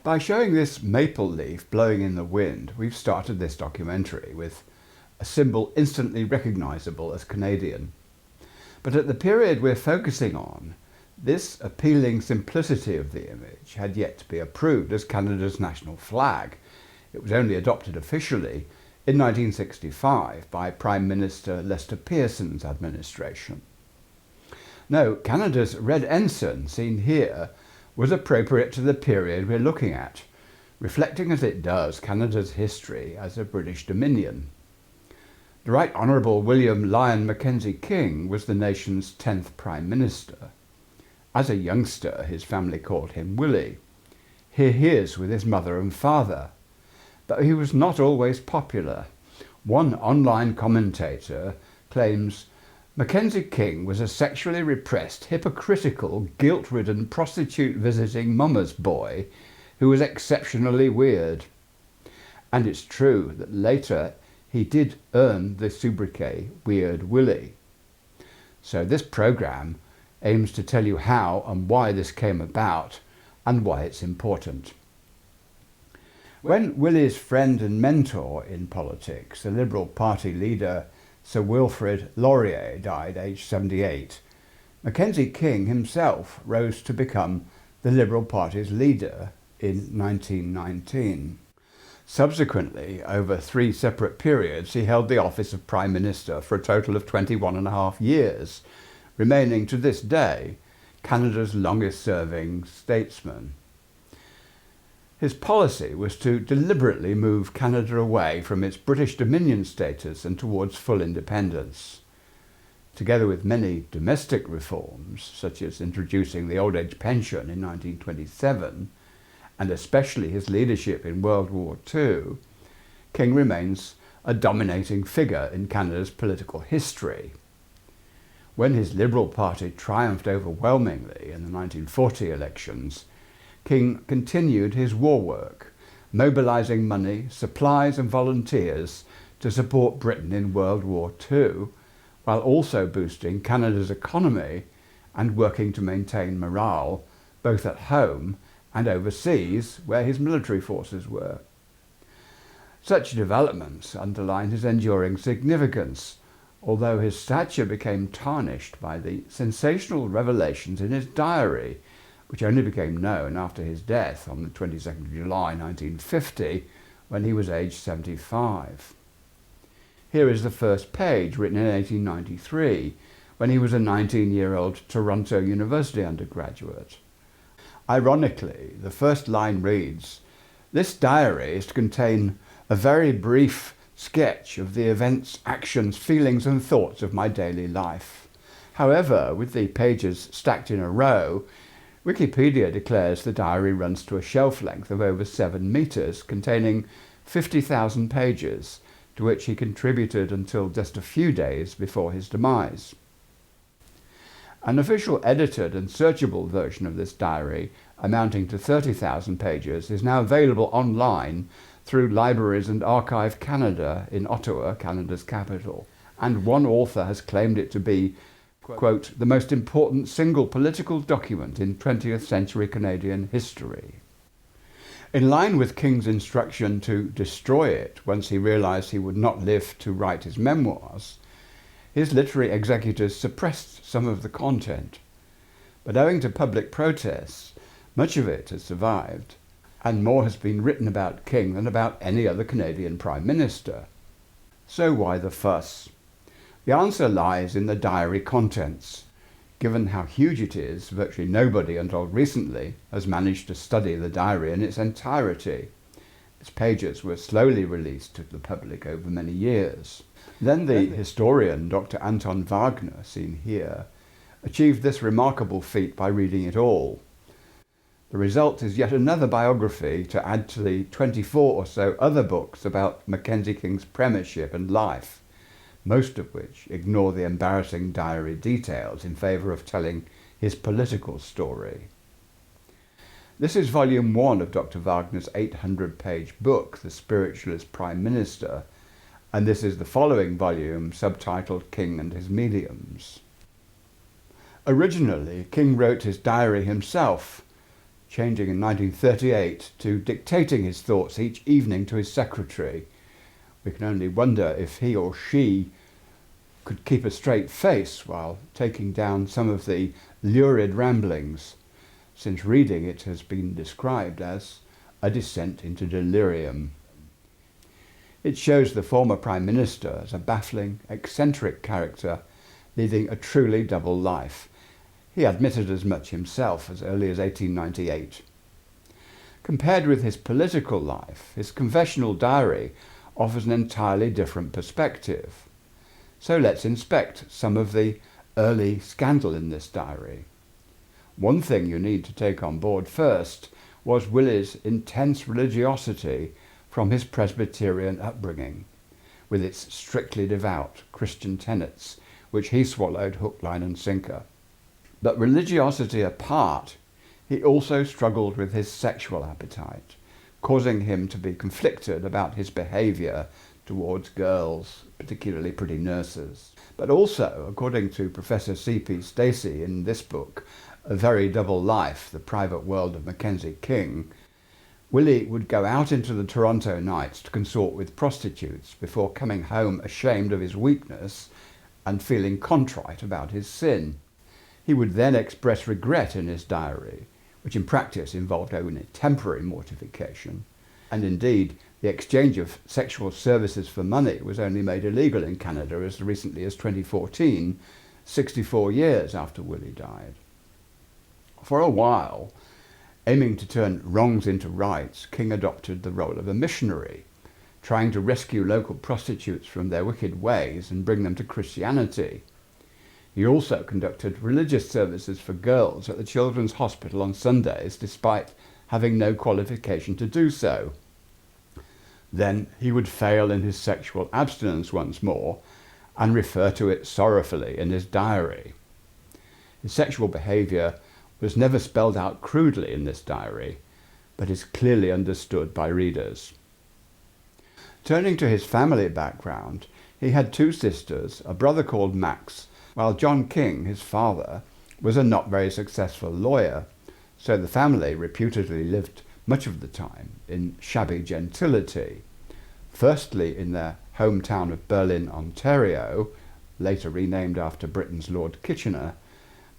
By showing this maple leaf blowing in the wind, we've started this documentary with a symbol instantly recognisable as Canadian. But at the period we're focusing on, this appealing simplicity of the image had yet to be approved as Canada's national flag. It was only adopted officially in 1965 by Prime Minister Lester Pearson's administration. No, Canada's red ensign, seen here, was appropriate to the period we're looking at, reflecting as it does Canada's history as a British Dominion. The Right Honourable William Lyon Mackenzie King was the nation's 10th Prime Minister. As a youngster, his family called him Willie. Here he is with his mother and father. But he was not always popular. One online commentator claims Mackenzie King was a sexually repressed, hypocritical, guilt-ridden, prostitute-visiting mama's boy who was exceptionally weird. And it's true that later he did earn the sobriquet Weird Willie. So this programme aims to tell you how and why this came about and why it's important. When Willie's friend and mentor in politics, the Liberal Party leader Sir Wilfrid Laurier, died aged 78, Mackenzie King himself rose to become the Liberal Party's leader in 1919. Subsequently, over 3 separate periods, he held the office of Prime Minister for a total of 21.5 years, remaining to this day Canada's longest-serving statesman. His policy was to deliberately move Canada away from its British Dominion status and towards full independence. Together with many domestic reforms, such as introducing the old age pension in 1927, and especially his leadership in World War II, King remains a dominating figure in Canada's political history. When his Liberal Party triumphed overwhelmingly in the 1940 elections, King continued his war work, mobilising money, supplies and volunteers to support Britain in World War II, while also boosting Canada's economy and working to maintain morale both at home and overseas where his military forces were. Such developments underline his enduring significance, although his stature became tarnished by the sensational revelations in his diary, which only became known after his death on the 22nd of July 1950, when he was aged 75. Here is the first page, written in 1893, when he was a 19-year-old Toronto University undergraduate. Ironically, the first line reads, "This diary is to contain a very brief sketch of the events, actions, feelings and thoughts of my daily life." However, with the pages stacked in a row, Wikipedia declares the diary runs to a shelf length of over 7 metres, containing 50,000 pages, to which he contributed until just a few days before his demise. An official edited and searchable version of this diary, amounting to 30,000 pages, is now available online through Libraries and Archive Canada in Ottawa, Canada's capital, and one author has claimed it to be, quote, "the most important single political document in 20th century Canadian history." In line with King's instruction to destroy it once he realised he would not live to write his memoirs, his literary executors suppressed some of the content. But owing to public protests, much of it has survived, and more has been written about King than about any other Canadian Prime Minister. So why the fuss? The answer lies in the diary contents. Given how huge it is, virtually nobody until recently has managed to study the diary in its entirety. Its pages were slowly released to the public over many years. Then the historian Dr Anton Wagner, seen here, achieved this remarkable feat by reading it all. The result is yet another biography to add to the 24 or so other books about Mackenzie King's premiership and life, most of which ignore the embarrassing diary details in favour of telling his political story. This is volume 1 of Dr Wagner's 800-page book, The Spiritualist Prime Minister, and this is the following volume, subtitled King and His Mediums. Originally, King wrote his diary himself, changing in 1938 to dictating his thoughts each evening to his secretary. We can only wonder if he or she could keep a straight face while taking down some of the lurid ramblings, since reading it has been described as a descent into delirium. It shows the former Prime Minister as a baffling, eccentric character leading a truly double life. He admitted as much himself as early as 1898. Compared with his political life, his confessional diary offers an entirely different perspective. So let's inspect some of the early scandal in this diary. One thing you need to take on board first was Willie's intense religiosity from his Presbyterian upbringing, with its strictly devout Christian tenets, which he swallowed hook, line and sinker. But religiosity apart, he also struggled with his sexual appetite, causing him to be conflicted about his behaviour towards girls, particularly pretty nurses. But also, according to Professor C.P. Stacey in this book, A Very Double Life, The Private World of Mackenzie King, Willie would go out into the Toronto nights to consort with prostitutes before coming home ashamed of his weakness and feeling contrite about his sin. He would then express regret in his diary, which in practice involved only temporary mortification, and indeed the exchange of sexual services for money was only made illegal in Canada as recently as 2014, 64 years after Willie died. For a while, aiming to turn wrongs into rights, King adopted the role of a missionary, trying to rescue local prostitutes from their wicked ways and bring them to Christianity. He also conducted religious services for girls at the Children's Hospital on Sundays, despite having no qualification to do so. Then he would fail in his sexual abstinence once more and refer to it sorrowfully in his diary. His sexual behaviour was never spelled out crudely in this diary, but is clearly understood by readers. Turning to his family background, he had two sisters, a brother called Max, while John King, his father, was a not very successful lawyer, so the family reputedly lived much of the time in shabby gentility, firstly in their hometown of Berlin, Ontario, later renamed after Britain's Lord Kitchener,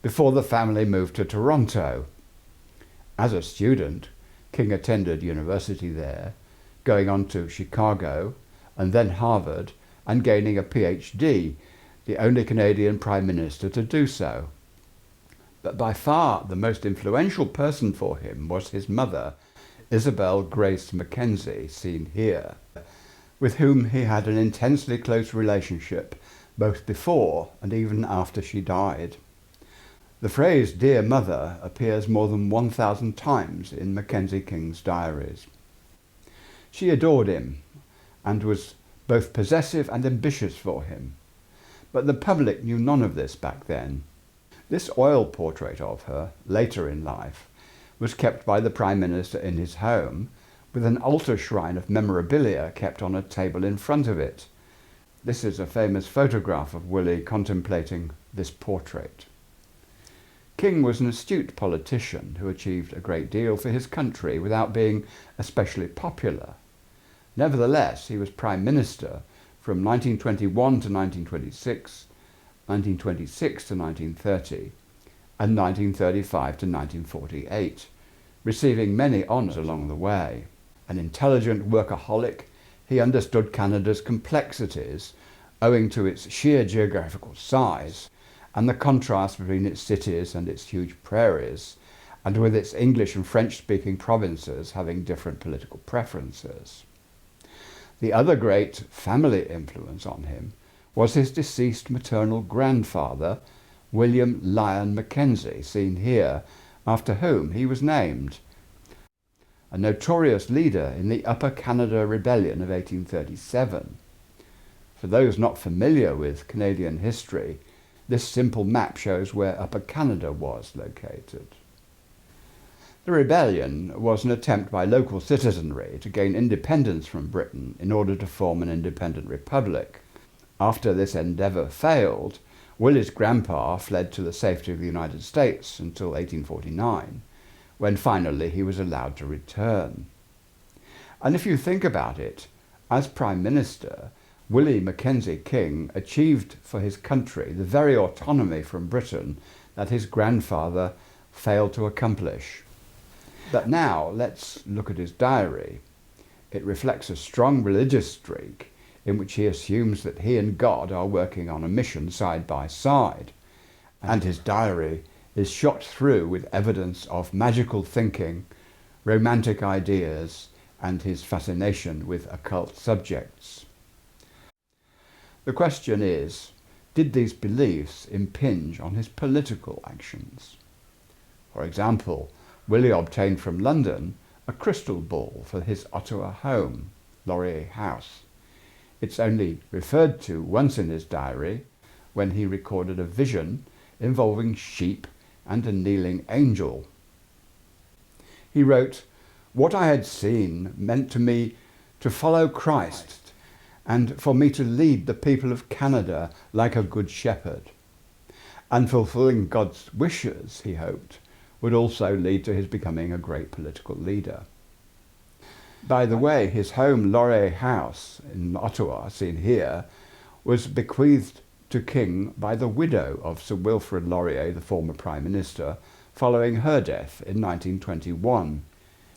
before the family moved to Toronto. As a student, King attended university there, going on to Chicago and then Harvard and gaining a PhD, the only Canadian Prime Minister to do so. But by far the most influential person for him was his mother, Isabel Grace Mackenzie, seen here, with whom he had an intensely close relationship both before and even after she died. The phrase "Dear Mother" appears more than 1,000 times in Mackenzie King's diaries. She adored him and was both possessive and ambitious for him, but the public knew none of this back then. This oil portrait of her, later in life, was kept by the Prime Minister in his home, with an altar shrine of memorabilia kept on a table in front of it. This is a famous photograph of Willie contemplating this portrait. King was an astute politician who achieved a great deal for his country without being especially popular. Nevertheless, he was Prime Minister from 1921 to 1926, 1926 to 1930, and 1935 to 1948, receiving honours honours along the way. An intelligent workaholic, he understood Canada's complexities owing to its sheer geographical size and the contrast between its cities and its huge prairies, and with its English and French-speaking provinces having different political preferences. The other great family influence on him was his deceased maternal grandfather, William Lyon Mackenzie, seen here, after whom he was named. A notorious leader in the Upper Canada Rebellion of 1837. For those not familiar with Canadian history, this simple map shows where Upper Canada was located. The rebellion was an attempt by local citizenry to gain independence from Britain in order to form an independent republic. After this endeavour failed, Willie's grandpa fled to the safety of the United States until 1849, when finally he was allowed to return. And if you think about it, as Prime Minister, Willie Mackenzie King achieved for his country the very autonomy from Britain that his grandfather failed to accomplish. But now let's look at his diary. It reflects a strong religious streak in which he assumes that he and God are working on a mission side by side. And his diary is shot through with evidence of magical thinking, romantic ideas, and his fascination with occult subjects. The question is, did these beliefs impinge on his political actions? For example, Willie obtained from London a crystal ball for his Ottawa home, Laurier House. It's only referred to once in his diary, when he recorded a vision involving sheep and a kneeling angel. He wrote, "What I had seen meant to me to follow Christ and for me to lead the people of Canada like a good shepherd. And fulfilling God's wishes, he hoped, would also lead to his becoming a great political leader." By the way, his home Laurier House in Ottawa, seen here, was bequeathed to King by the widow of Sir Wilfrid Laurier, the former Prime Minister, following her death in 1921.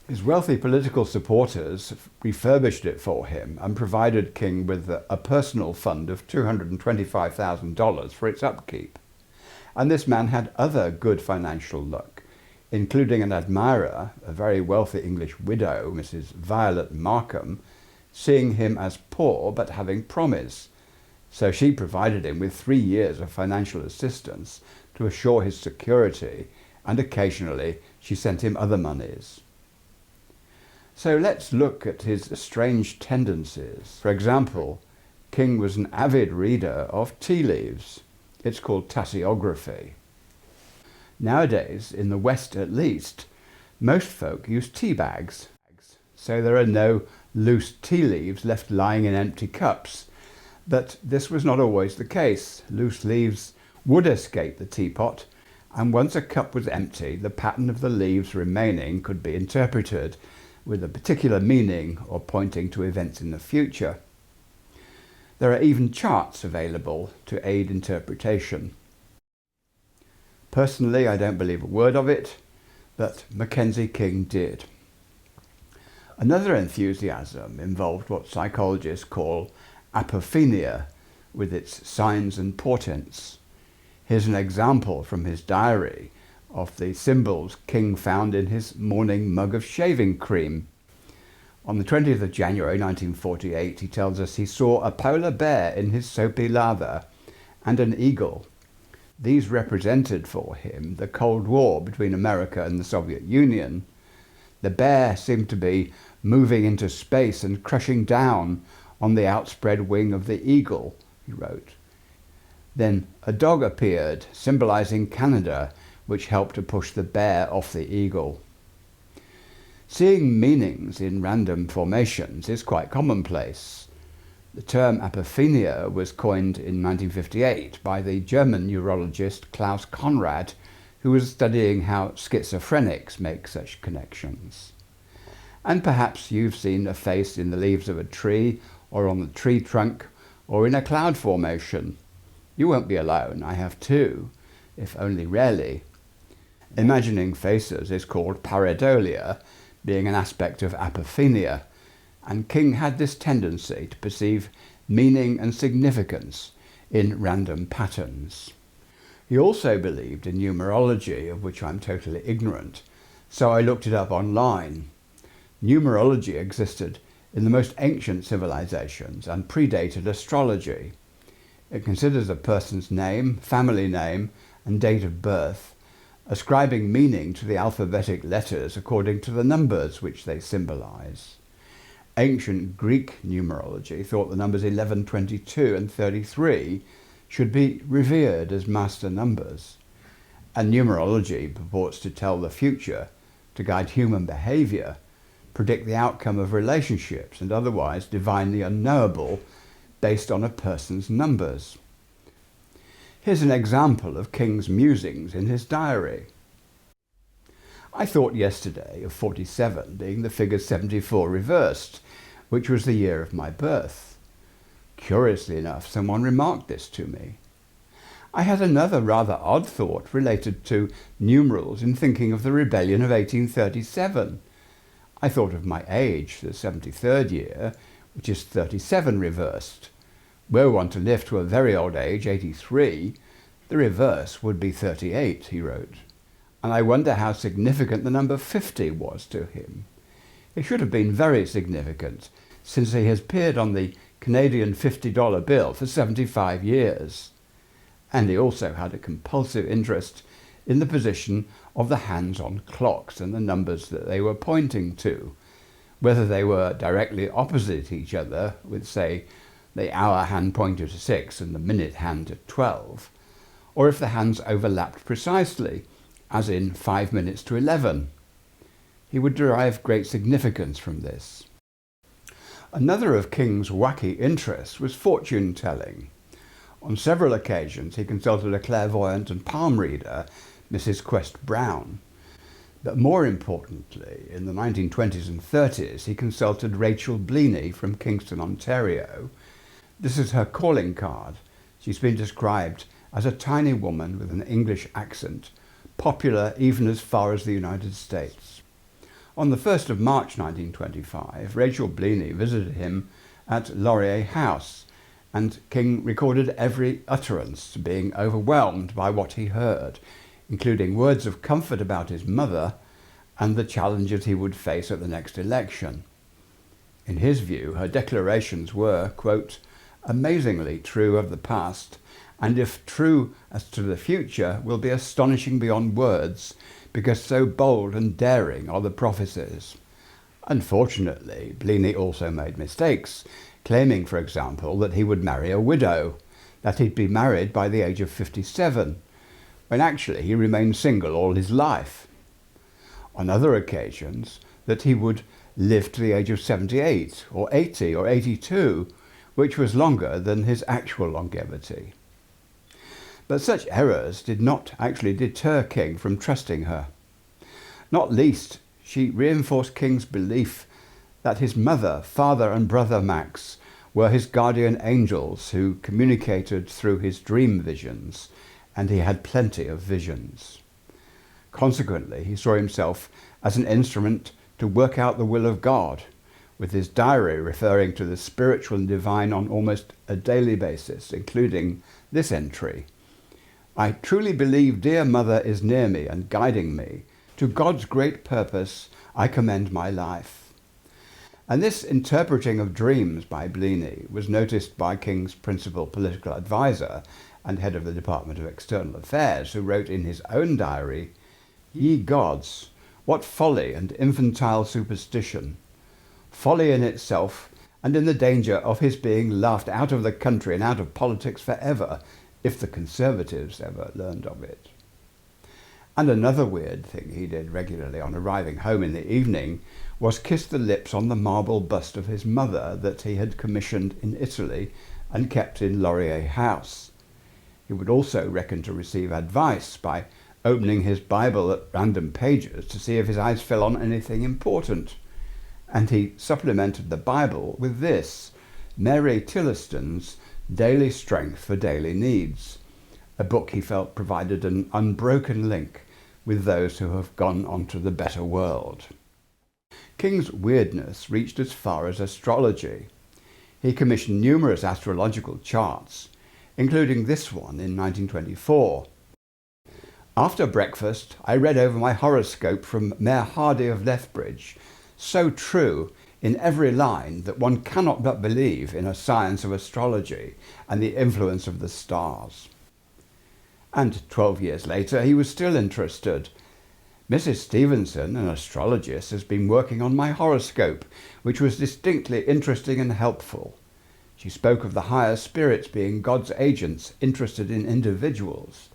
His wealthy political supporters refurbished it for him and provided King with a personal fund of $225,000 for its upkeep. And this man had other good financial luck, including an admirer, a very wealthy English widow, Mrs. Violet Markham, seeing him as poor but having promise. So she provided him with 3 years of financial assistance to assure his security, and occasionally she sent him other monies. So let's look at his strange tendencies. For example, King was an avid reader of tea leaves. It's called tasseography. Nowadays, in the West at least, most folk use tea bags, so there are no loose tea leaves left lying in empty cups. But this was not always the case. Loose leaves would escape the teapot, and once a cup was empty, the pattern of the leaves remaining could be interpreted with a particular meaning or pointing to events in the future. There are even charts available to aid interpretation. Personally, I don't believe a word of it, but Mackenzie King did. Another enthusiasm involved what psychologists call apophenia, with its signs and portents. Here's an example from his diary of the symbols King found in his morning mug of shaving cream. On the 20th of January 1948, he tells us he saw a polar bear in his soapy lather and an eagle. These represented for him the Cold War between America and the Soviet Union. The bear seemed to be moving into space and crushing down on the outspread wing of the eagle, he wrote. Then a dog appeared, symbolizing Canada, which helped to push the bear off the eagle. Seeing meanings in random formations is quite commonplace. The term apophenia was coined in 1958 by the German neurologist Klaus Conrad, who was studying how schizophrenics make such connections. And perhaps you've seen a face in the leaves of a tree, or on the tree trunk, or in a cloud formation. You won't be alone, I have too, if only rarely. Imagining faces is called pareidolia, being an aspect of apophenia, and King had this tendency to perceive meaning and significance in random patterns. He also believed in numerology, of which I'm totally ignorant, so I looked it up online. Numerology existed in the most ancient civilizations and predated astrology. It considers a person's name, family name, and date of birth, ascribing meaning to the alphabetic letters according to the numbers which they symbolize. Ancient Greek numerology thought the numbers 11, 22, and 33 should be revered as master numbers. And numerology purports to tell the future, to guide human behavior, predict the outcome of relationships, and otherwise divine the unknowable based on a person's numbers. Here's an example of King's musings in his diary. I thought yesterday of 47 being the figure 74 reversed, which was the year of my birth. Curiously enough, someone remarked this to me. I had another rather odd thought related to numerals in thinking of the rebellion of 1837. I thought of my age, the 73rd year, which is 37 reversed. Were one to live to a very old age, 83, the reverse would be 38, he wrote. And I wonder how significant the number 50 was to him. It should have been very significant, since he has appeared on the Canadian $50 bill for 75 years. And he also had a compulsive interest in the position of the hands on clocks and the numbers that they were pointing to, whether they were directly opposite each other, with, say, the hour hand pointed to 6 and the minute hand to 12, or if the hands overlapped precisely, as in 5 minutes to 11. He would derive great significance from this. Another of King's wacky interests was fortune-telling. On several occasions he consulted a clairvoyant and palm reader, Mrs. Quest Brown. But more importantly, in the 1920s and 30s, he consulted Rachel Bleaney from Kingston, Ontario. This is her calling card. She's been described as a tiny woman with an English accent, popular even as far as the United States. On the 1st of March 1925, Rachel Bleaney visited him at Laurier House, and King recorded every utterance, being overwhelmed by what he heard, including words of comfort about his mother and the challenges he would face at the next election. In his view, her declarations were, quote, amazingly true of the past, and if true as to the future, will be astonishing beyond words, because so bold and daring are the prophecies. Unfortunately, Bleaney also made mistakes, claiming, for example, that he would marry a widow, that he'd be married by the age of 57, when actually he remained single all his life. On other occasions, that he would live to the age of 78, or 80, or 82, which was longer than his actual longevity. But such errors did not actually deter King from trusting her. Not least, she reinforced King's belief that his mother, father and brother Max were his guardian angels who communicated through his dream visions, and he had plenty of visions. Consequently, he saw himself as an instrument to work out the will of God, with his diary referring to the spiritual and divine on almost a daily basis, including this entry. I truly believe dear mother is near me and guiding me. To God's great purpose I commend my life. And this interpreting of dreams by Bleaney was noticed by King's principal political advisor and head of the Department of External Affairs, who wrote in his own diary, Ye gods, what folly and infantile superstition! Folly in itself, and in the danger of his being laughed out of the country and out of politics forever, if the Conservatives ever learned of it. And another weird thing he did regularly on arriving home in the evening was kiss the lips on the marble bust of his mother that he had commissioned in Italy and kept in Laurier House. He would also reckon to receive advice by opening his Bible at random pages to see if his eyes fell on anything important. And he supplemented the Bible with this, Mary Tilliston's Daily Strength for Daily Needs, a book he felt provided an unbroken link with those who have gone on to the better world. King's weirdness reached as far as astrology. He commissioned numerous astrological charts, including this one in 1924. After breakfast, I read over my horoscope from Mayor Hardy of Lethbridge, so true in every line that one cannot but believe in a science of astrology and the influence of the stars. And 12 years later, he was still interested. Mrs. Stevenson, an astrologist, has been working on my horoscope, which was distinctly interesting and helpful. She spoke of the higher spirits being God's agents interested in individuals.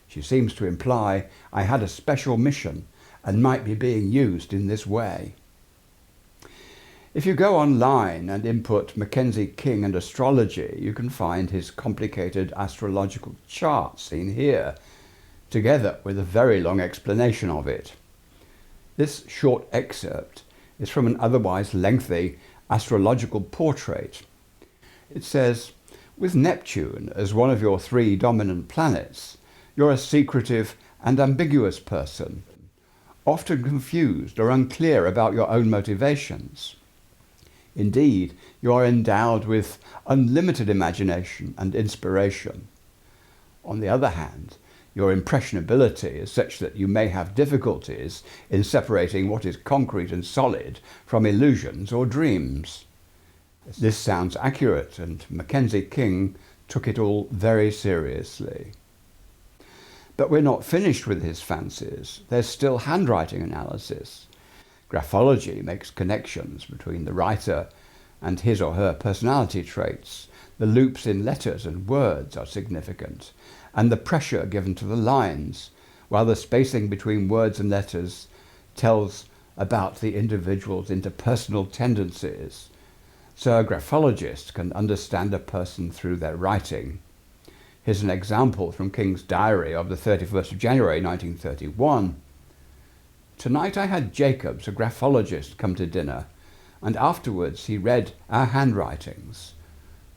She seems to imply I had a special mission and might be being used in this way. If you go online and input Mackenzie King and astrology, you can find his complicated astrological chart seen here, together with a very long explanation of it. This short excerpt is from an otherwise lengthy astrological portrait. It says, "With Neptune as one of your 3 dominant planets, you're a secretive and ambiguous person, often confused or unclear about your own motivations. Indeed, you are endowed with unlimited imagination and inspiration. On the other hand, your impressionability is such that you may have difficulties in separating what is concrete and solid from illusions or dreams." This sounds accurate, and Mackenzie King took it all very seriously. But we're not finished with his fancies. There's still handwriting analysis. Graphology makes connections between the writer and his or her personality traits. The loops in letters and words are significant, and the pressure given to the lines, while the spacing between words and letters tells about the individual's interpersonal tendencies. So a graphologist can understand a person through their writing. Here's an example from King's diary of the 31st of January 1931. "Tonight I had Jacobs, a graphologist, come to dinner, and afterwards he read our handwritings.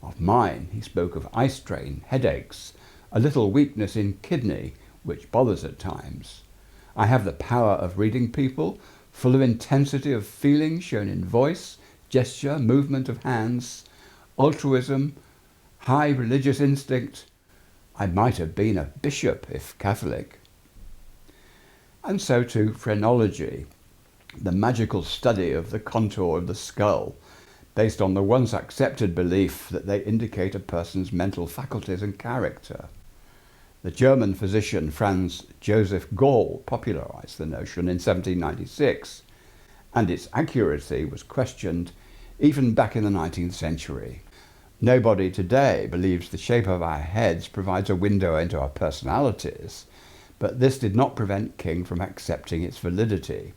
Of mine he spoke of eye strain, headaches, a little weakness in kidney, which bothers at times. I have the power of reading people, full of intensity of feeling shown in voice, gesture, movement of hands, altruism, high religious instinct. I might have been a bishop if Catholic." And so to phrenology, the magical study of the contour of the skull, based on the once accepted belief that they indicate a person's mental faculties and character. The German physician Franz Joseph Gall popularized the notion in 1796, and its accuracy was questioned even back in the 19th century. Nobody today believes the shape of our heads provides a window into our personalities, but this did not prevent King from accepting its validity.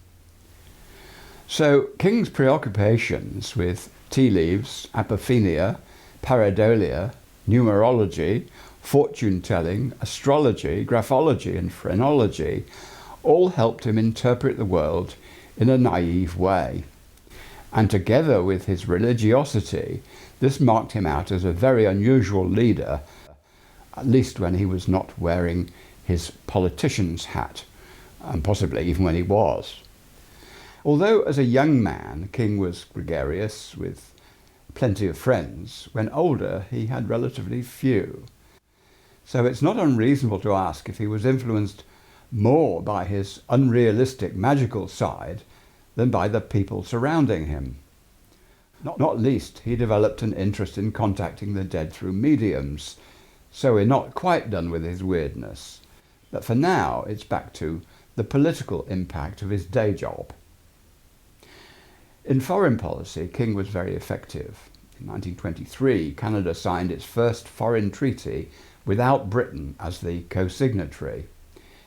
So King's preoccupations with tea leaves, apophenia, pareidolia, numerology, fortune-telling, astrology, graphology and phrenology all helped him interpret the world in a naive way. And together with his religiosity, this marked him out as a very unusual leader, at least when he was not wearing his politician's hat, and possibly even when he was. Although as a young man, King was gregarious with plenty of friends, when older he had relatively few. So it's not unreasonable to ask if he was influenced more by his unrealistic magical side than by the people surrounding him. Not least, he developed an interest in contacting the dead through mediums, so we're not quite done with his weirdness. But for now, it's back to the political impact of his day job. In foreign policy, King was very effective. In 1923, Canada signed its first foreign treaty without Britain as the co-signatory.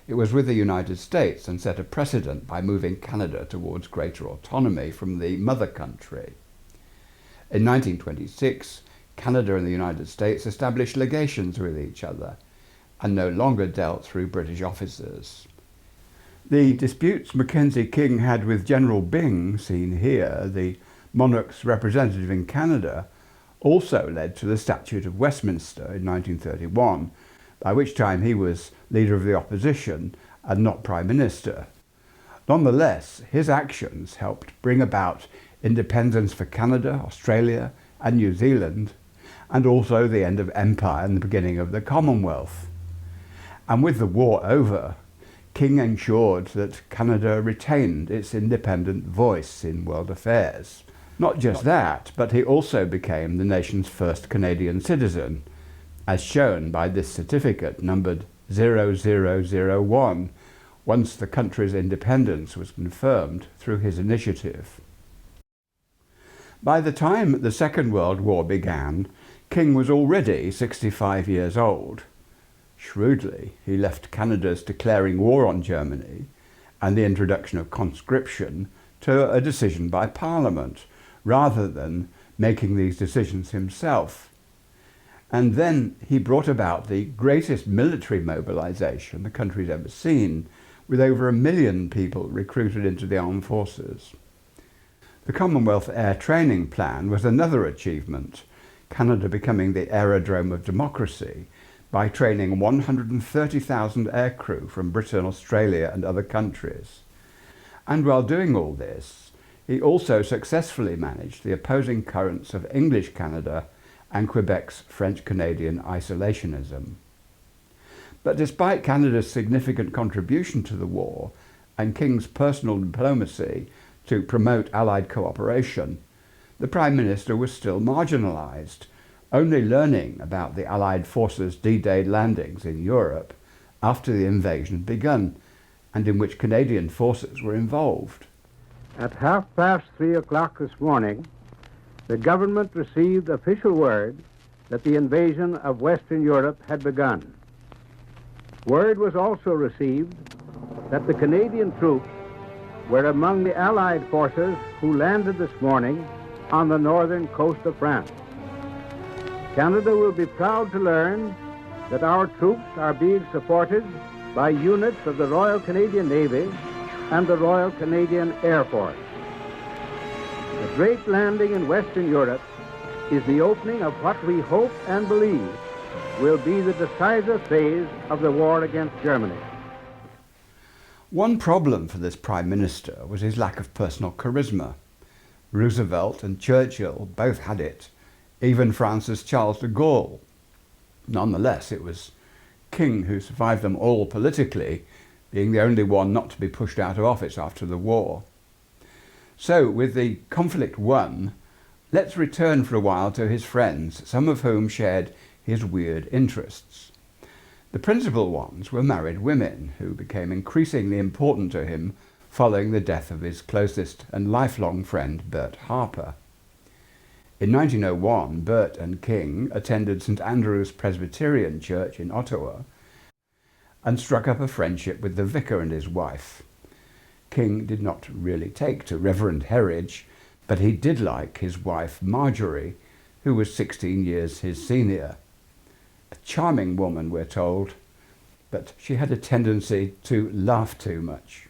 It was with the United States and set a precedent by moving Canada towards greater autonomy from the mother country. In 1926, Canada and the United States established legations with each other and no longer dealt through British officers. The disputes Mackenzie King had with General Byng, seen here, the monarch's representative in Canada, also led to the Statute of Westminster in 1931, by which time he was leader of the opposition and not Prime Minister. Nonetheless, his actions helped bring about independence for Canada, Australia and New Zealand, and also the end of empire and the beginning of the Commonwealth. And with the war over, King ensured that Canada retained its independent voice in world affairs. Not just that, but he also became the nation's first Canadian citizen, as shown by this certificate numbered 0001, once the country's independence was confirmed through his initiative. By the time the Second World War began, King was already 65 years old. Shrewdly, he left Canada's declaring war on Germany and the introduction of conscription to a decision by Parliament, rather than making these decisions himself. And then he brought about the greatest military mobilization the country's ever seen, with over 1 million people recruited into the armed forces. The Commonwealth Air Training Plan was another achievement, Canada becoming the aerodrome of democracy by training 130,000 aircrew from Britain, Australia and other countries. And while doing all this, he also successfully managed the opposing currents of English Canada and Quebec's French-Canadian isolationism. But despite Canada's significant contribution to the war and King's personal diplomacy to promote Allied cooperation, the Prime Minister was still marginalised, only learning about the Allied forces' D-Day landings in Europe after the invasion had begun, and in which Canadian forces were involved. At 3:30 this morning, the government received official word that the invasion of Western Europe had begun. Word was also received that the Canadian troops were among the Allied forces who landed this morning on the northern coast of France. Canada will be proud to learn that our troops are being supported by units of the Royal Canadian Navy and the Royal Canadian Air Force. The great landing in Western Europe is the opening of what we hope and believe will be the decisive phase of the war against Germany. One problem for this Prime Minister was his lack of personal charisma. Roosevelt and Churchill both had it, even France's Charles de Gaulle. Nonetheless, it was King who survived them all politically, being the only one not to be pushed out of office after the war. So, with the conflict won, let's return for a while to his friends, some of whom shared his weird interests. The principal ones were married women, who became increasingly important to him following the death of his closest and lifelong friend, Bert Harper. In 1901, Bert and King attended St Andrew's Presbyterian Church in Ottawa and struck up a friendship with the vicar and his wife. King did not really take to Reverend Herridge, but he did like his wife Marjorie, who was 16 years his senior. A charming woman, we're told, but she had a tendency to laugh too much.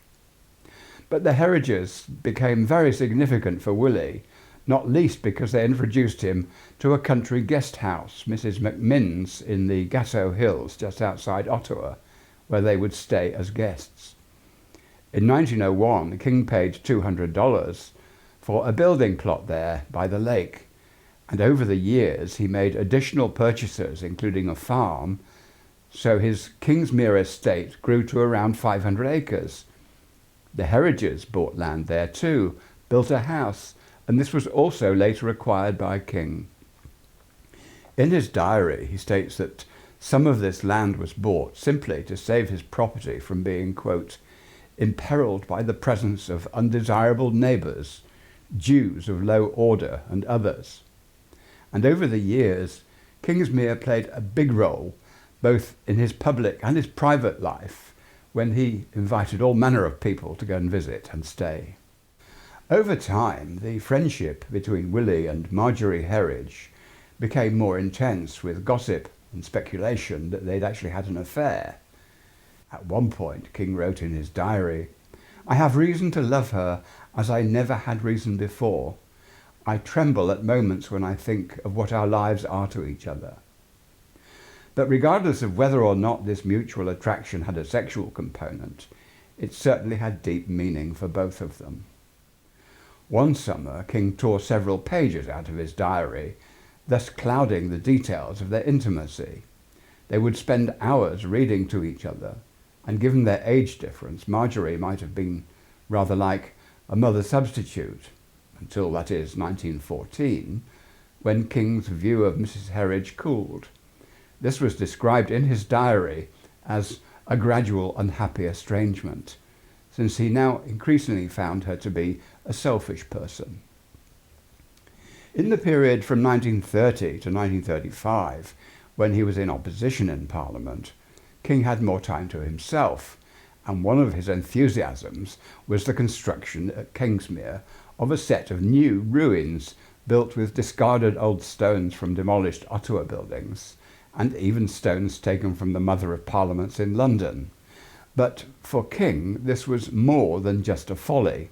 But the Herridges became very significant for Willie, not least because they introduced him to a country guest house, Mrs McMinn's, in the Gateau Hills, just outside Ottawa, where they would stay as guests. In 1901, King paid $200 for a building plot there by the lake, and over the years he made additional purchases, including a farm, so his Kingsmere estate grew to around 500 acres. The Herridges bought land there too, built a house, and this was also later acquired by King. In his diary, he states that some of this land was bought simply to save his property from being, quote, imperiled by the presence of undesirable neighbours, Jews of low order and others. And over the years, Kingsmere played a big role both in his public and his private life when he invited all manner of people to go and visit and stay. Over time, the friendship between Willie and Marjorie Herridge became more intense, with gossip and speculation that they'd actually had an affair. At one point, King wrote in his diary, "I have reason to love her as I never had reason before. I tremble at moments when I think of what our lives are to each other." But regardless of whether or not this mutual attraction had a sexual component, it certainly had deep meaning for both of them. One summer, King tore several pages out of his diary, thus clouding the details of their intimacy. They would spend hours reading to each other, and given their age difference, Marjorie might have been rather like a mother substitute, until, that is, 1914, when King's view of Mrs Herridge cooled. This was described in his diary as a gradual unhappy estrangement, since he now increasingly found her to be a selfish person. In the period from 1930 to 1935, when he was in opposition in Parliament, King had more time to himself, and one of his enthusiasms was the construction at Kingsmere of a set of new ruins built with discarded old stones from demolished Ottawa buildings, and even stones taken from the Mother of Parliaments in London. But for King, this was more than just a folly.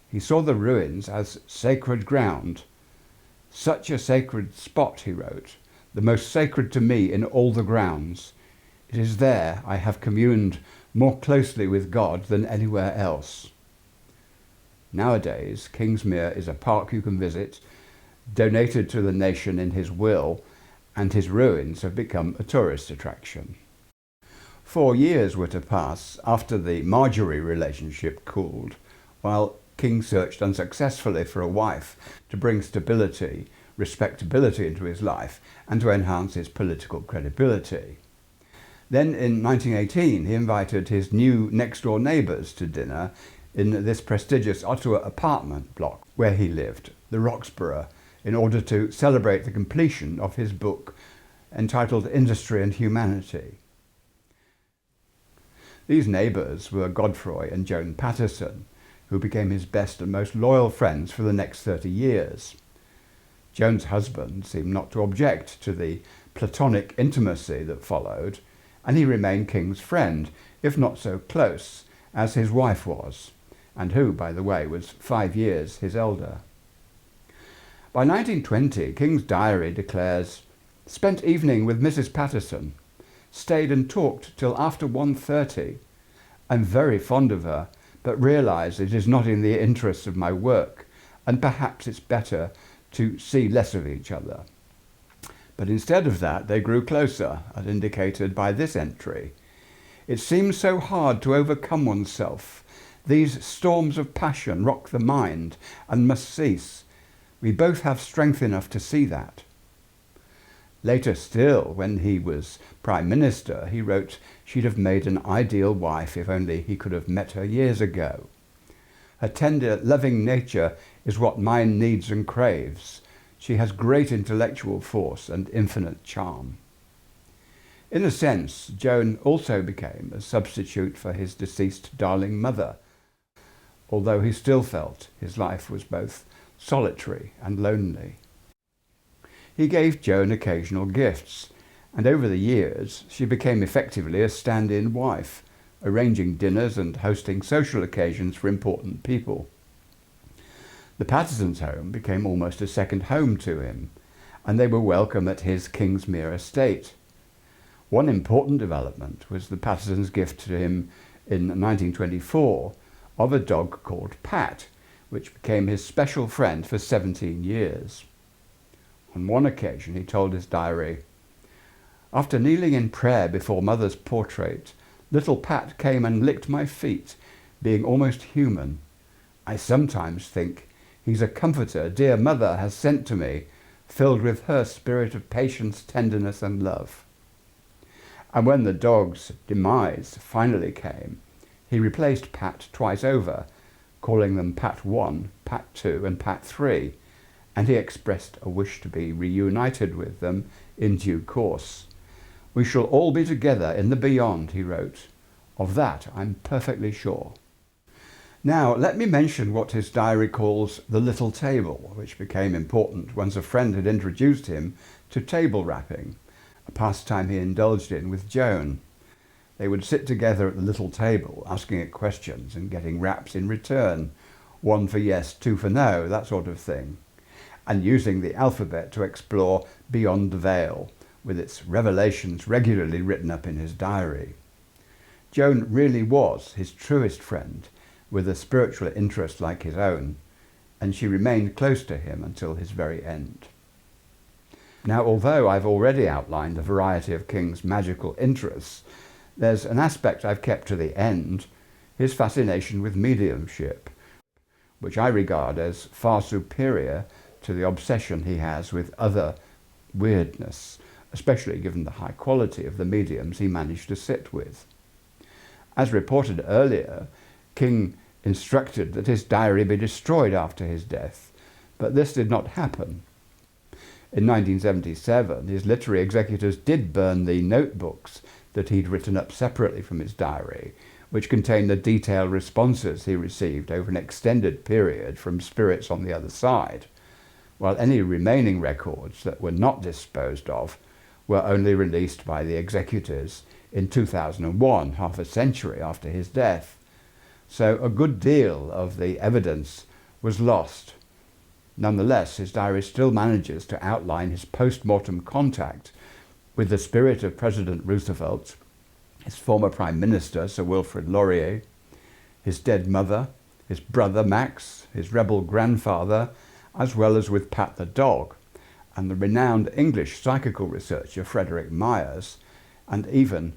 He saw the ruins as sacred ground. Such a sacred spot, he wrote, the most sacred to me in all the grounds. It is there I have communed more closely with God than anywhere else. Nowadays, Kingsmere is a park you can visit, donated to the nation in his will, and his ruins have become a tourist attraction. 4 years were to pass after the Marjorie relationship cooled, while King searched unsuccessfully for a wife to bring stability, respectability into his life and to enhance his political credibility. Then in 1918 he invited his new next-door neighbours to dinner in this prestigious Ottawa apartment block where he lived, the Roxborough, in order to celebrate the completion of his book entitled Industry and Humanity. These neighbours were Godfroy and Joan Patterson, who became his best and most loyal friends for the next 30 years. Joan's husband seemed not to object to the platonic intimacy that followed, and he remained King's friend, if not so close as his wife was, and who, by the way, was 5 years his elder. By 1920, King's diary declares, "Spent evening with Mrs. Patterson. Stayed and talked till after 1:30. I'm very fond of her, but realise it is not in the interests of my work, and perhaps it's better to see less of each other." But instead of that, they grew closer, as indicated by this entry. "It seems so hard to overcome oneself. These storms of passion rock the mind and must cease. We both have strength enough to see that." Later still, when he was Prime Minister, he wrote she'd have made an ideal wife if only he could have met her years ago. "Her tender, loving nature is what mine needs and craves. She has great intellectual force and infinite charm." In a sense, Joan also became a substitute for his deceased darling mother, although he still felt his life was both solitary and lonely. He gave Joan occasional gifts, and over the years she became effectively a stand-in wife, arranging dinners and hosting social occasions for important people. The Pattersons' home became almost a second home to him, and they were welcome at his Kingsmere estate. One important development was the Pattersons' gift to him in 1924 of a dog called Pat, which became his special friend for 17 years. On one occasion, he told his diary, "After kneeling in prayer before Mother's portrait, little Pat came and licked my feet, being almost human. I sometimes think he's a comforter dear Mother has sent to me, filled with her spirit of patience, tenderness and love." And when the dog's demise finally came, he replaced Pat twice over, calling them Pat 1, Pat 2 and Pat 3, and he expressed a wish to be reunited with them in due course. "We shall all be together in the beyond," he wrote. "Of that I'm perfectly sure." Now, let me mention what his diary calls the little table, which became important once a friend had introduced him to table rapping, a pastime he indulged in with Joan. They would sit together at the little table, asking it questions and getting raps in return, 1 for yes, 2 for no, that sort of thing, and using the alphabet to explore beyond the veil, with its revelations regularly written up in his diary. Joan really was his truest friend, with a spiritual interest like his own, and she remained close to him until his very end. Now, although I've already outlined a variety of King's magical interests, there's an aspect I've kept to the end, his fascination with mediumship, which I regard as far superior to the obsession he has with other weirdness, especially given the high quality of the mediums he managed to sit with. As reported earlier, King instructed that his diary be destroyed after his death, but this did not happen. In 1977, his literary executors did burn the notebooks that he'd written up separately from his diary, which contained the detailed responses he received over an extended period from spirits on the other side, while any remaining records that were not disposed of were only released by the executors in 2001, half a century after his death. So a good deal of the evidence was lost. Nonetheless, his diary still manages to outline his post-mortem contact with the spirit of President Roosevelt, his former Prime Minister, Sir Wilfrid Laurier, his dead mother, his brother Max, his rebel grandfather, as well as with Pat the dog, and the renowned English psychical researcher Frederick Myers, and even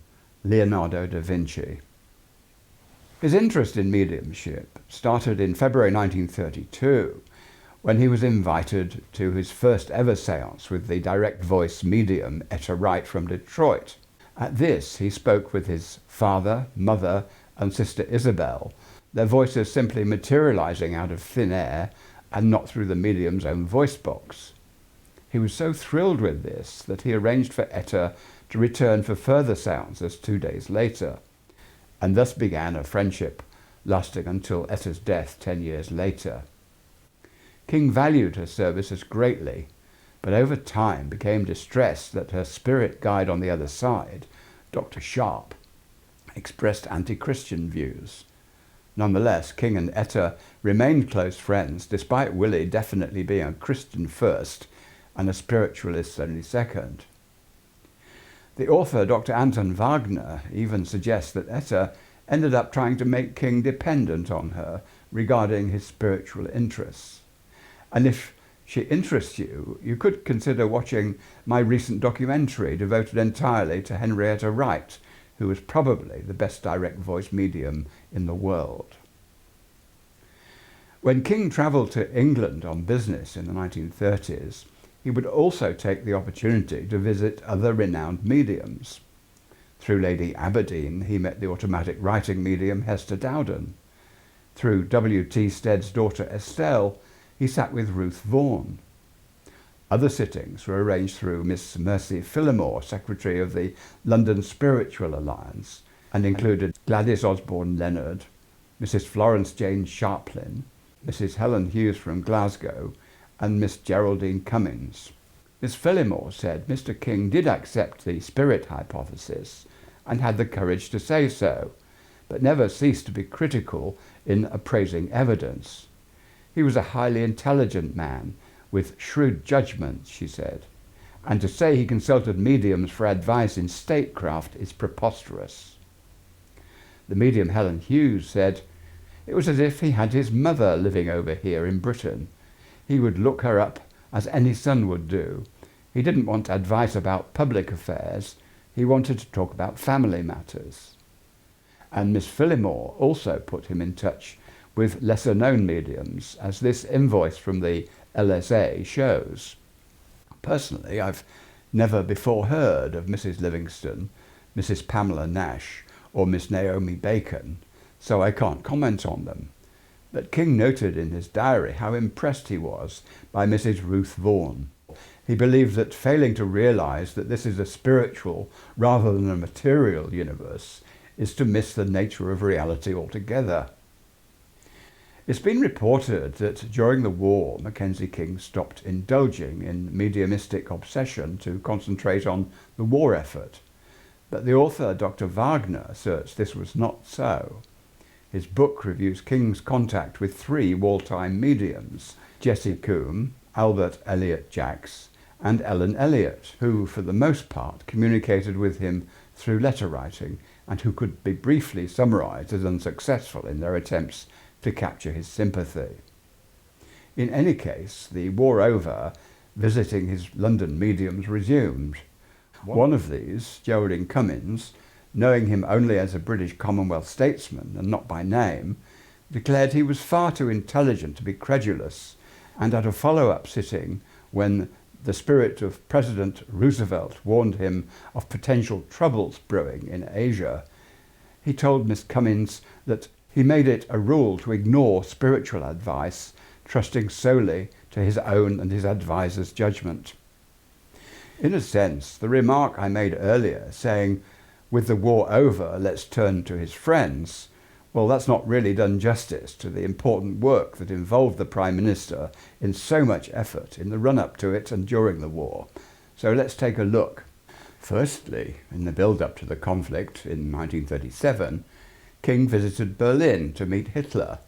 Leonardo da Vinci. His interest in mediumship started in February 1932, when he was invited to his first ever séance with the direct voice medium Etta Wright from Detroit. At this, he spoke with his father, mother, and sister Isabel, their voices simply materializing out of thin air and not through the medium's own voice box. He was so thrilled with this that he arranged for Etta to return for further seances 2 days later, and thus began a friendship lasting until Etta's death 10 years later. King valued her services greatly, but over time became distressed that her spirit guide on the other side, Dr. Sharp, expressed anti-Christian views. Nonetheless, King and Etta remained close friends, despite Willie definitely being a Christian first and a spiritualist only second. The author, Dr. Anton Wagner, even suggests that Etta ended up trying to make King dependent on her regarding his spiritual interests. And if she interests you, you could consider watching my recent documentary devoted entirely to Henrietta Wright, who was probably the best direct voice medium in the world. When King travelled to England on business in the 1930s, he would also take the opportunity to visit other renowned mediums. Through Lady Aberdeen, he met the automatic writing medium Hester Dowden. Through W.T. Stead's daughter Estelle, he sat with Ruth Vaughan. Other sittings were arranged through Miss Mercy Phillimore, Secretary of the London Spiritual Alliance, and included Gladys Osborne Leonard, Mrs. Florence Jane Sharplin, Mrs. Helen Hughes from Glasgow, and Miss Geraldine Cummins. Miss Phillimore said Mr. King did accept the spirit hypothesis and had the courage to say so, but never ceased to be critical in appraising evidence. He was a highly intelligent man with shrewd judgment, she said, and to say he consulted mediums for advice in statecraft is preposterous. The medium Helen Hughes said, "It was as if he had his mother living over here in Britain. He would look her up as any son would do. He didn't want advice about public affairs. He wanted to talk about family matters." And Miss Phillimore also put him in touch with lesser-known mediums, as this invoice from the LSA shows. Personally, I've never before heard of Mrs. Livingston, Mrs. Pamela Nash, or Miss Naomi Bacon, so I can't comment on them. But King noted in his diary how impressed he was by Mrs. Ruth Vaughan. He believed that failing to realise that this is a spiritual rather than a material universe is to miss the nature of reality altogether. It's been reported that during the war, Mackenzie King stopped indulging in mediumistic obsession to concentrate on the war effort. But the author, Dr. Wagner, asserts this was not so. His book reviews King's contact with 3 wartime mediums, Jessie Coombe, Albert Elliot Jacks, and Ellen Elliot, who, for the most part, communicated with him through letter writing and who could be briefly summarised as unsuccessful in their attempts to capture his sympathy. In any case, the war over, visiting his London mediums resumed. One of these, Geraldine Cummins, knowing him only as a British Commonwealth statesman and not by name, declared he was far too intelligent to be credulous, and at a follow-up sitting, when the spirit of President Roosevelt warned him of potential troubles brewing in Asia, he told Miss Cummins that he made it a rule to ignore spiritual advice, trusting solely to his own and his advisor's judgment. In a sense, the remark I made earlier, saying, "With the war over, let's turn to his friends," well, that's not really done justice to the important work that involved the Prime Minister in so much effort in the run-up to it and during the war. So let's take a look. Firstly, in the build-up to the conflict in 1937, King visited Berlin to meet Hitler.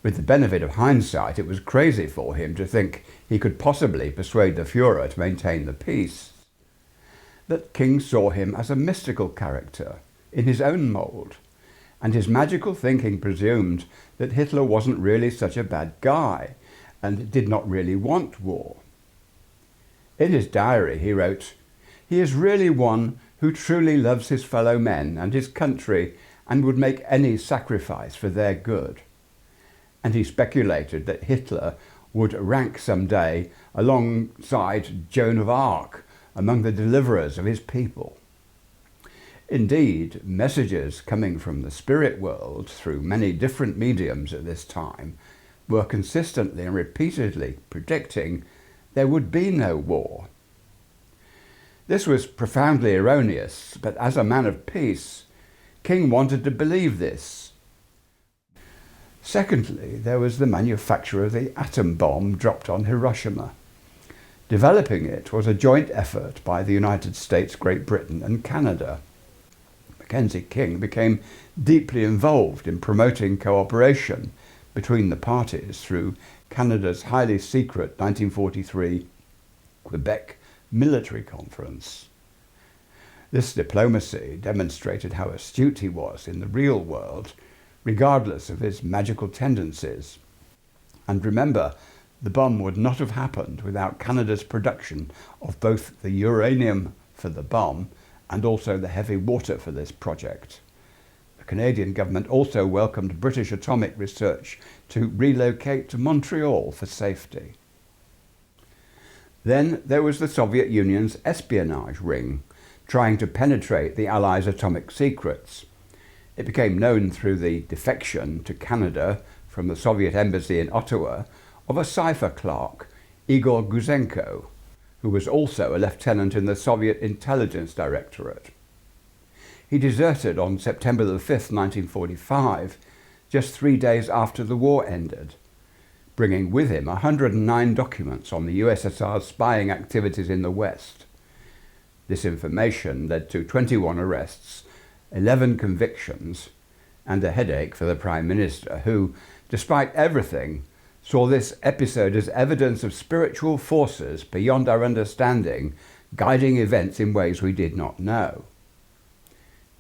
With the benefit of hindsight, it was crazy for him to think he could possibly persuade the Führer to maintain the peace. But King saw him as a mystical character, in his own mould, and his magical thinking presumed that Hitler wasn't really such a bad guy and did not really want war. In his diary he wrote, "He is really one who truly loves his fellow men and his country and would make any sacrifice for their good." And he speculated that Hitler would rank someday alongside Joan of Arc among the deliverers of his people. Indeed, messages coming from the spirit world through many different mediums at this time were consistently and repeatedly predicting there would be no war. This was profoundly erroneous, but as a man of peace, King wanted to believe this. Secondly, there was the manufacture of the atom bomb dropped on Hiroshima. Developing it was a joint effort by the United States, Great Britain and Canada. Mackenzie King became deeply involved in promoting cooperation between the parties through Canada's highly secret 1943 Quebec military conference. This diplomacy demonstrated how astute he was in the real world, regardless of his magical tendencies. And remember, the bomb would not have happened without Canada's production of both the uranium for the bomb and also the heavy water for this project. The Canadian government also welcomed British atomic research to relocate to Montreal for safety. Then there was the Soviet Union's espionage ring, trying to penetrate the Allies' atomic secrets. It became known through the defection to Canada from the Soviet embassy in Ottawa of a cipher clerk, Igor Guzenko, who was also a lieutenant in the Soviet Intelligence Directorate. He deserted on September the 5th, 1945, just 3 days after the war ended, bringing with him 109 documents on the USSR's spying activities in the West. This information led to 21 arrests, 11 convictions, and a headache for the Prime Minister, who, despite everything, saw this episode as evidence of spiritual forces beyond our understanding, guiding events in ways we did not know.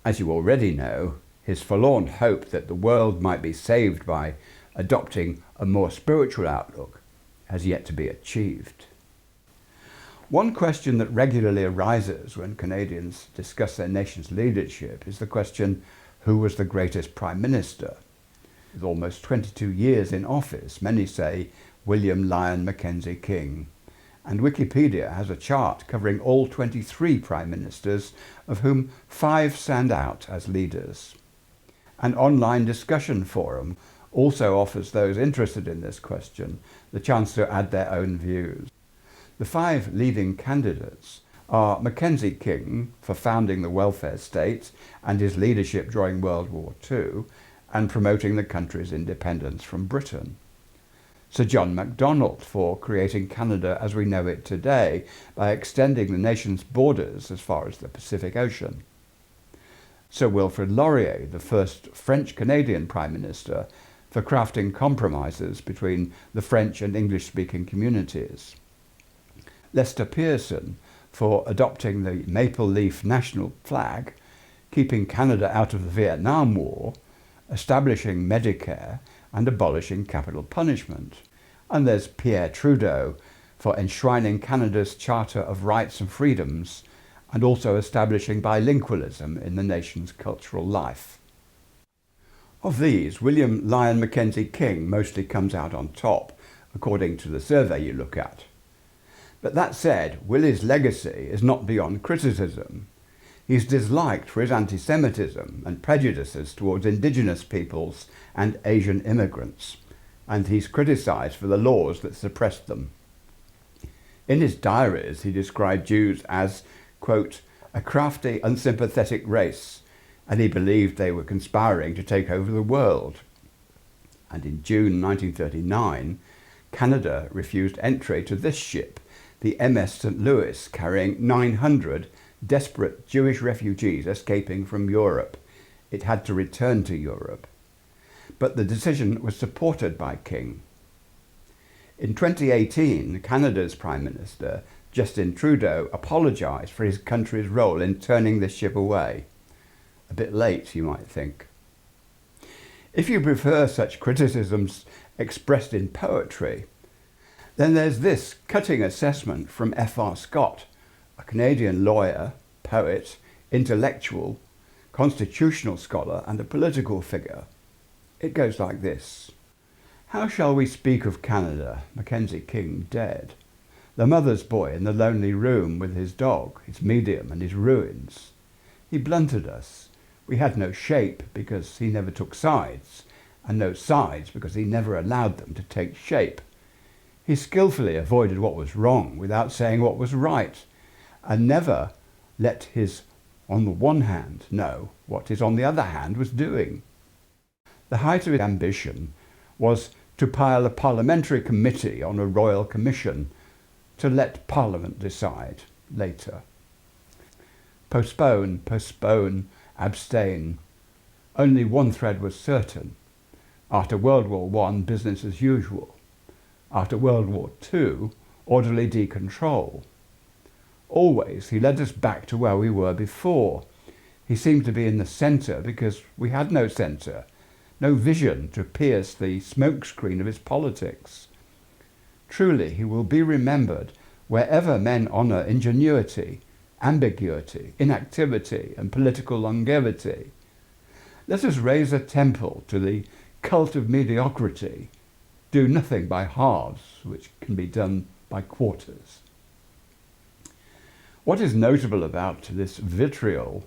As you already know, his forlorn hope that the world might be saved by adopting a more spiritual outlook has yet to be achieved. One question that regularly arises when Canadians discuss their nation's leadership is the question, who was the greatest Prime Minister? With almost 22 years in office, many say William Lyon Mackenzie King. And Wikipedia has a chart covering all 23 Prime Ministers, of whom 5 stand out as leaders. An online discussion forum also offers those interested in this question the chance to add their own views. The 5 leading candidates are Mackenzie King for founding the welfare state and his leadership during World War II and promoting the country's independence from Britain. Sir John Macdonald for creating Canada as we know it today by extending the nation's borders as far as the Pacific Ocean. Sir Wilfrid Laurier, the first French-Canadian Prime Minister, for crafting compromises between the French and English-speaking communities. Lester Pearson for adopting the maple leaf national flag, keeping Canada out of the Vietnam War, establishing Medicare and abolishing capital punishment. And there's Pierre Trudeau for enshrining Canada's Charter of Rights and Freedoms and also establishing bilingualism in the nation's cultural life. Of these, William Lyon Mackenzie King mostly comes out on top, according to the survey you look at. But that said, Willie's legacy is not beyond criticism. He's disliked for his anti-Semitism and prejudices towards indigenous peoples and Asian immigrants, and he's criticised for the laws that suppressed them. In his diaries, he described Jews as, quote, a crafty, unsympathetic race, and he believed they were conspiring to take over the world. And in June 1939, Canada refused entry to this ship, the MS St. Louis, carrying 900 desperate Jewish refugees escaping from Europe. It had to return to Europe. But the decision was supported by King. In 2018, Canada's Prime Minister, Justin Trudeau, apologised for his country's role in turning this ship away. A bit late, you might think. If you prefer such criticisms expressed in poetry, then there's this cutting assessment from F.R. Scott, a Canadian lawyer, poet, intellectual, constitutional scholar and a political figure. It goes like this. How shall we speak of Canada, Mackenzie King dead? The mother's boy in the lonely room with his dog, his medium and his ruins. He blunted us. We had no shape because he never took sides, and no sides because he never allowed them to take shape. He skillfully avoided what was wrong without saying what was right, and never let his on the one hand know what his on the other hand was doing. The height of his ambition was to pile a parliamentary committee on a royal commission to let Parliament decide later. Postpone, postpone, abstain. Only one thread was certain. After World War I, business as usual. After World War II, orderly decontrol. Always he led us back to where we were before. He seemed to be in the centre because we had no centre, no vision to pierce the smokescreen of his politics. Truly, he will be remembered wherever men honour ingenuity, ambiguity, inactivity, and political longevity. Let us raise a temple to the cult of mediocrity, do nothing by halves, which can be done by quarters. What is notable about this vitriol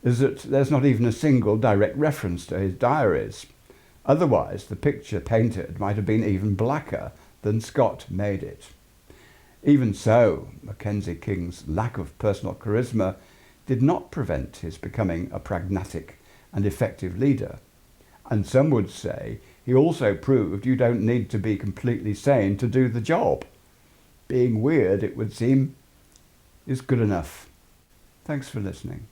is that there's not even a single direct reference to his diaries. Otherwise, the picture painted might have been even blacker than Scott made it. Even so, Mackenzie King's lack of personal charisma did not prevent his becoming a pragmatic and effective leader. And some would say he also proved you don't need to be completely sane to do the job. Being weird, it would seem, is good enough. Thanks for listening.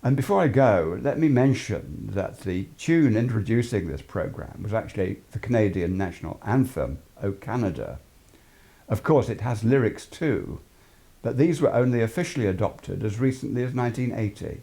And before I go, let me mention that the tune introducing this programme was actually the Canadian national anthem, O Canada. Of course, it has lyrics too, but these were only officially adopted as recently as 1980.